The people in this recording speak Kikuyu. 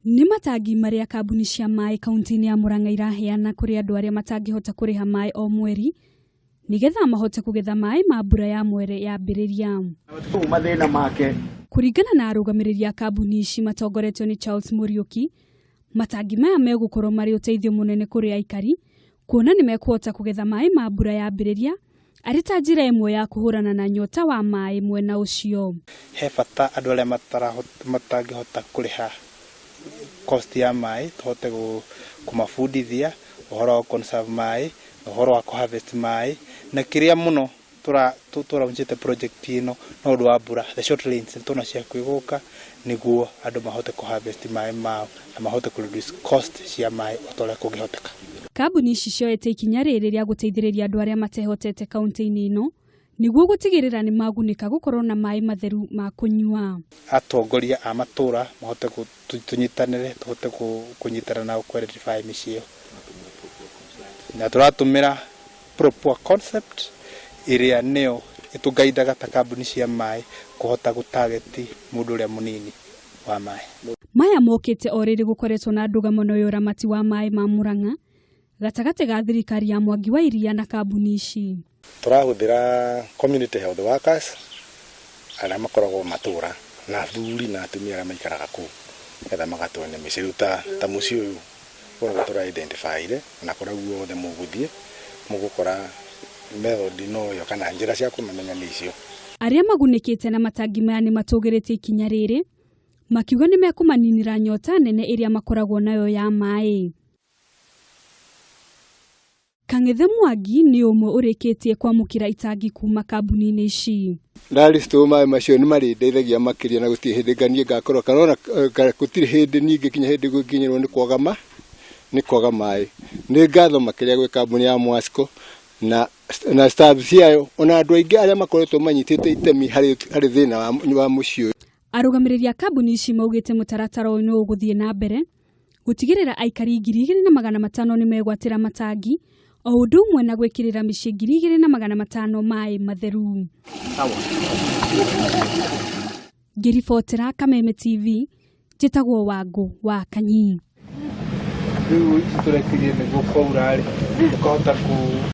Nĩ matangi marĩa kambuni cia maĩ kaunti-inĩ ya Murang'a iraheana kũrĩ andũ arĩa matangĩhota kũrĩha maĩ o mweri nĩgetha mahote kũgetha maĩ ma mbura ya mwere yambĩrĩria. Kũringana na arũgamĩrĩri a kambuni ici matongoretio nĩ Charles Muriuki, matangi maya megũkorwo marĩ ũteithio mũnene kũrĩ aikari kuona nĩ mekũhota kũgetha maĩ ma mbura yambĩrĩria arĩ ta njĩra ĩmwe ya kũhũrana na nyota wa maĩ mwena ũcio. He bata andũ arĩa matangĩhota kũrĩha cost ya maĩ tũhote kũmabundithia ũhoro wa conserve maĩ, ũhoro wa harvest maĩ, na kĩrĩa mũno tũraunjĩte project ĩno no ũndũ wa mbura, the short rains tũna cia kwĩgũka nĩguo andũ mahote harvest maĩ mao na mahote reduce cost cia maĩ ũtorĩa kũngĩhoteka. Kambuni ici cioete ikinya rĩrĩ rĩa gũteithĩrĩria andũ arĩa matehotete kaunti-inĩ ĩno nĩguo gũtigĩrĩra nĩ magunĩka gũkorwo na maĩ matheru ma kũnyua. Atongoria a matũra mahote tũnyitanĩre tũhote kũnyitana na kũ-identify mĩciĩ na tũratũmĩra proper concept ĩrĩa nĩyo ĩtũgaidaga ta kambuni cia maĩ kũhota gũtargeti mũndũ ũrĩa mũnini wa maĩ. Maya mokĩte o rĩrĩ gũkoretwo na ndũgamo ya ũramati wa maĩ ma Murang'a gatagatĩ ga thirikari ya Mwangi wa Iria na kambuni ici. Tũrahũthĩra community health workers arĩa makoragwo matũra na athuri na atumia arĩa maikaraga kũu getha magatuonia mĩciĩ ta mũciĩ ũyũ ũrĩa tũra-identify na kũrĩa guothe mũgũthiĩ mũgũkora method no yo kana njĩra cia kũmamenya nĩ icio. Arĩa magunĩkĩte na matangi maya nĩ matũgĩrĩte ikinya rĩrĩ makiuga nĩ mekũmaninĩra nyota nene ĩrĩa makoragwo nayo ya maĩ. Kang'ethe Mwangi nĩ ũmwe ũrĩkĩtie kwamũkĩra itangi kuma kambuni-inĩ ici. Ndaristo maĩ macio nĩ marĩndeithagia makĩria na gũtirĩ hĩndĩ nganie ngakorwo kana gũtirĩ hĩndĩ ningĩ kinya hĩndĩ gũkinyĩrwo nĩ kwaga maĩ. Nĩ ngatho makĩria gwĩ kambuni ya Mwasco na staff ciayo ona andũ aingĩ arĩa makoretwo manyitĩte itemi harĩ thĩna wa mũciĩ ũyũ. Arũgamĩrĩri a kambuni ici maugĩte mũtaratara ũyũ nĩ ũgũthiĩ na mbere gũtigĩrĩra aikari 2,500 nĩ megwatĩra matangi o ũndũ ũmwe na gwĩkĩrĩra mĩciĩ 2,500 maĩ matheru. Ngĩribotera Kameme TV, njĩtagwo Wangũ wa Kanyi. Rĩu tũrekirie nĩguo kwaura rĩ, ũkahota